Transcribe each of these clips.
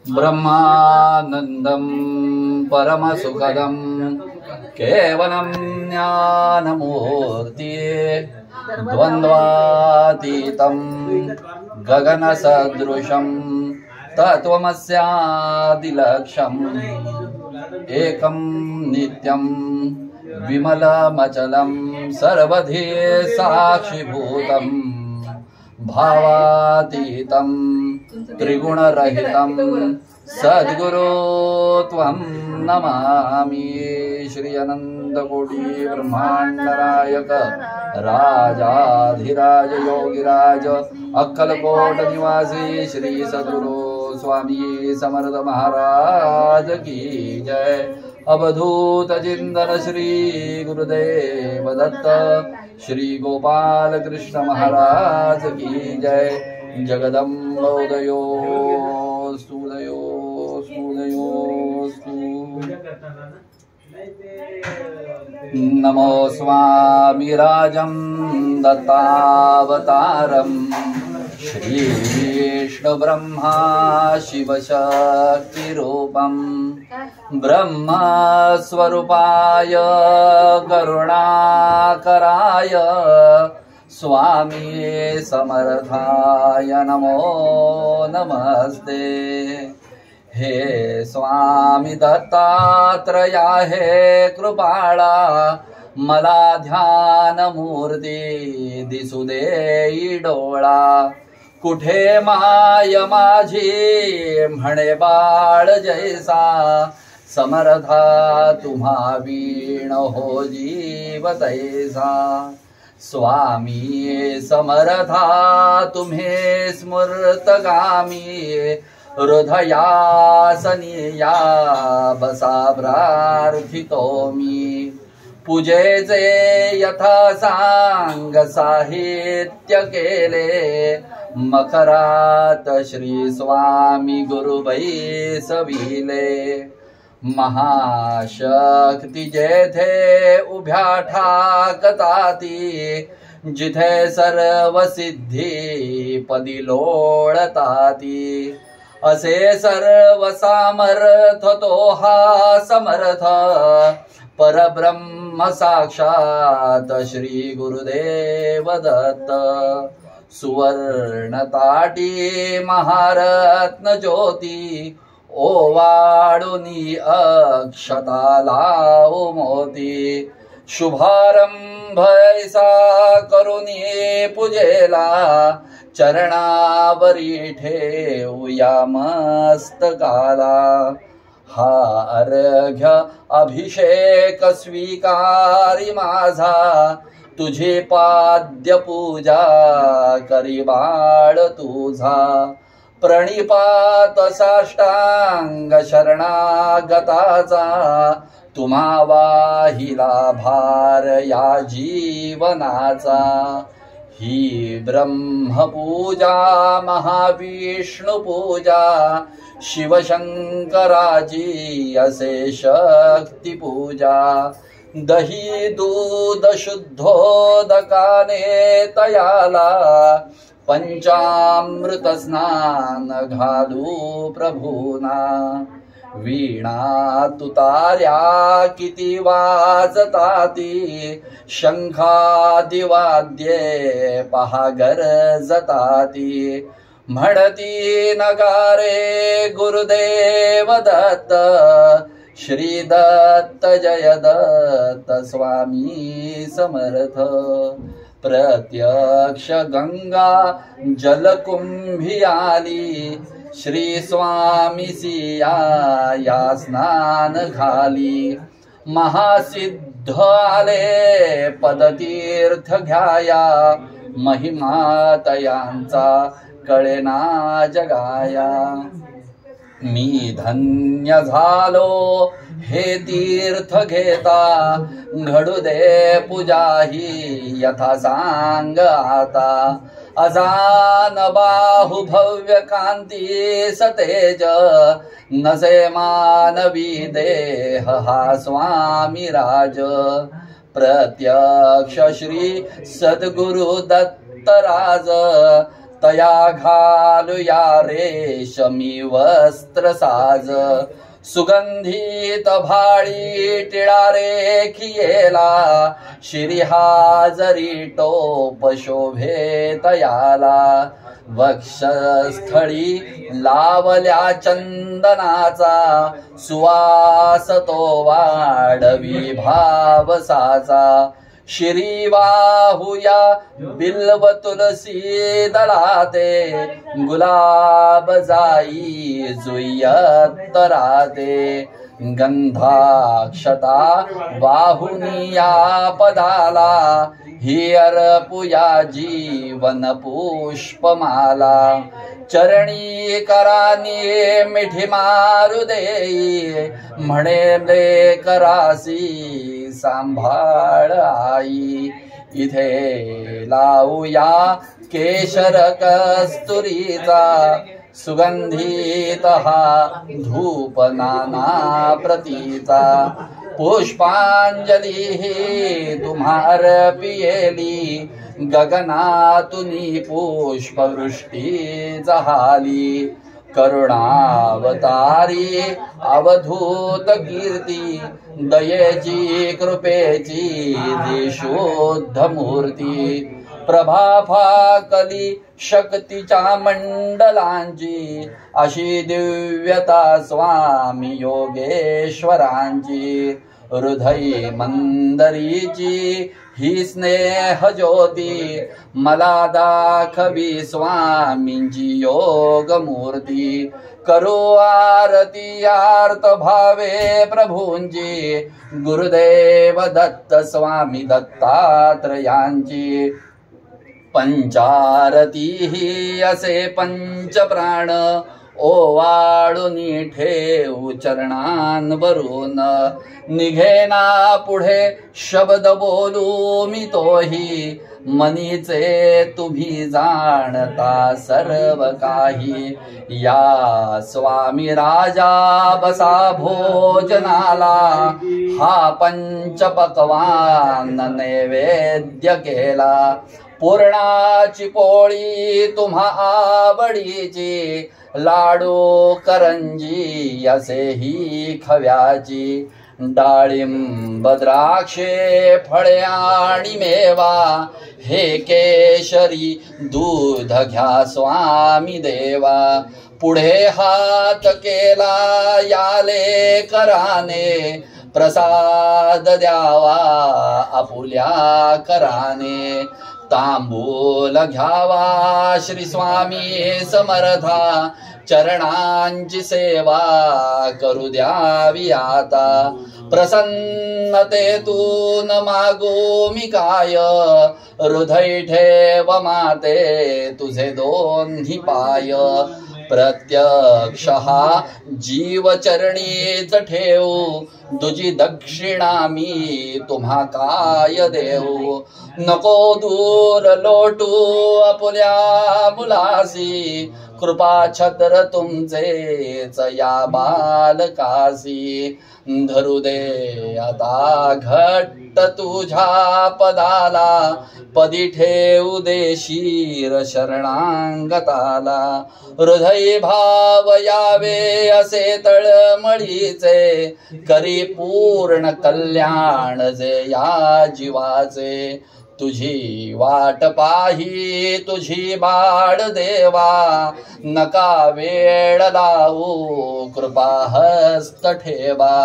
ब्रह्मानंदं परमसुखदं केवलं ज्ञानमूर्ति द्वन्द्वातीतं गगनसदृशं तत्त्वमस्यादिलक्ष्यम् एकं नित्यं विमलमचलं सर्वधी साक्षिभूतं भावातीतं त्रिगुणरहितं सद्गुरो त्वं नमामि। श्री अनंतकोटि ब्रह्मांड नायक राजाधिराज योगिराज अक्कलकोट निवासी श्री सद्गुरु स्वामी समर्थ महाराज की जय। अवधूत चिंतन श्री गुरुदेव दत्त श्री गोपाल कृष्ण महाराज की जय। जगदम्बोदयो स्तुदयो स्तुदयो नमो स्वामी राजं दत्तावतारं श्री विष्णु ब्रह्मा शिव शक्ति रूपं ब्रह्मस्वरूपाय करुणाकराय स्वामी समर्थाय नमो नमस्ते। हे स्वामी दत्तात्रया हे कृपाळा मला ध्यान मूर्ती दिसू दे डोळा। कुठे माय माझी म्हणे बाळ जैसा समर्था तुम्हा वीण हो जीव तैसा। स्वामी समर्था तुम्हे स्मृतगामी हृदयासनी या बसा प्रार्थितो मी। पूजेचे यथा सांग साहित्य केले मकरात श्री स्वामी गुरु बैसविले। महाशक्ती जेथे उभ्या ठाकताती जिथे सर्व सिद्धी पदी लोळताती असे सर्व सामर्थ तो हा समर्थ परब्रह्म साक्षात श्री गुरुदेव दत्त। सुवर्ण ताटी महारत्न ज्योती ओवाळुनी अक्षता लावू मोती। शुभारंभ ऐसा करुनी पूजेला चरणावरी ठेवूया मस्तकाला। हा अर्घ्य अभिषेक स्वीकारी माझा तुझी पाद्य पूजा करी बाळ तुझा। प्रणिपात साष्टांग शरणागताचा तुम्हा वाहिला भार या जीवनाचा। ही ब्रह्मपूजा महाविष्णु पूजा शिवशंकराची असे शक्ती पूजा। दही दूध शुद्धोदकाने तयाला पंचामृत स्नान घालू प्रभूना। वीणा तुतार्या किती वाजताती शंखादिवाद्ये पहा गरजताती। म्हणती नगारे गुरुदेव दत्त श्री दत्त जय दत्त स्वामी समर्थ। प्रत्यक्ष गंगा जलकुंभी आली श्री स्वामी सिया या स्नान घाली। महासिद्ध आले पदतीर्थ घ्याया महिमा तयांचा कळेना जगाया। मी धन्य झालो हे तीर्थ घेता घडू दे पूजा ही यथा सांग आता। अजान बाहु भव्य कांती सतेज नसे मानवी देह हा स्वामी राज। प्रत्यक्ष श्री सद्गुरु दत्तराज तया घालूया रेशमी वस्त्र साज सुगंधित भाळी टिळा रेखियेला शिरिहाजरी टोप शोभे तयाला वक्षस्थळी लावल्या चंदनाचा सुवास तो वाढवी भावसाचा शिरी वाहुया बिल्व तुलसी दळाते गुलाब जाई जुय्यत राहते गंधाक्षता वाहुनिया पदाला ही अर्पुया जीवन पुष्पमाला चरणी करानी मिठी मारू देई म्हणे करासी सांभाळ आई इथे लावूया केशर कस्तुरीचा सुगंधित हा धूप नाना प्रतीचा पुष्पांजली ही तुम्हार पियेली गगनातुनी पुष्पवृष्टी जहाली करुणावतारी अवधूत कीर्ती दयेची कृपेची शुद्ध मूर्ती प्रभाफाकली शक्तीच्या मंडलांची अशी दिव्यता स्वामी योगेश्वरांची हृदय मंदरीची ही स्नेह ज्योती मला दाखवी स्वामींची योग मूर्ती करू आरती आर्त भावे प्रभूंची गुरुदेव दत्त स्वामी दत्तात्रयांची पंचारती ही असे पंचप्राण ओवाळूनी ठेवू चरणांवरून निघेना पुढे शब्द बोलू मी तोही मनीचे तुम्ही जाणता सर्व काही या स्वामी राजा बसा भोजनाला हा पंचपक्वान्न नैवेद्य केला पुरणाची पोळी तुम्हा आवडीची लाडू करंजी असेही खव्याची डाळिंब द्राक्षे फळे आणि मेवा हे केशरी दूध घ्या स्वामी देवा पुढे हात केला याले कराने प्रसाद द्यावा आपुल्या कराने तांबूल घ्यावा श्री स्वामी समर्था चरणांची सेवा करू द्यावी आता प्रसन्नतेतून मागू मी काय हृदय ठेव माते तुझे दोन्ही पाय प्रत्यक्ष हा जीव चरणीच ठेवू तुझी दक्षिणा मी तुम्हा काय देऊ नको दूर लोटू आपुल्या मुलासी कृपा छत्र तुमचेच या बालकासी धरू दे आता घट्ट तुझ्या पदाला पदी ठेवू दे शीर शरणांगताला हृदय भाव यावे असे तळमळीचे करी पूर्ण कल्याण जे या जीवाचे तुझी वाट पाही तुझी बाळ देवा नका वेळ लावू कृपा हस्त ठेवा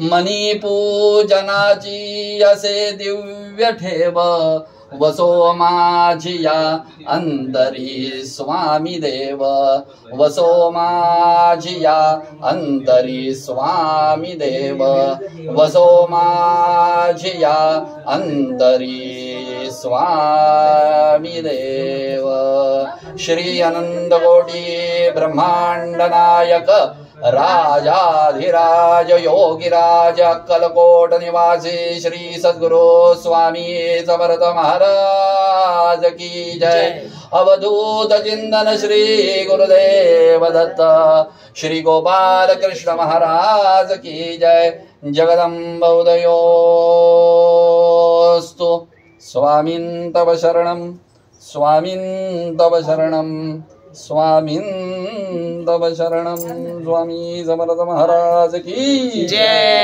मनी पूजनाची असे दिव्य ठेव वसो माझी या अंतरी स्वामी देव वसो माझी या अंतरी स्वामी देव वसो माझी या अंतरी स्वामी देव श्री अनंत कोटी ब्रह्मांड नायक राजाधिराज योगिराज अक्कलकोट निवासी श्री सद्गुरु स्वामी समर्थ महाराज की जय अवधूत चिंतन श्री गुरुदेव दत्त श्री गोपाल कृष्ण महाराज की जय जगदम्ब उदयोस्तु स्वामीं तव शरणं स्वामीं तव शरणं स्वामीं तव शरणं। स्वामी समर्थ महाराज की जय।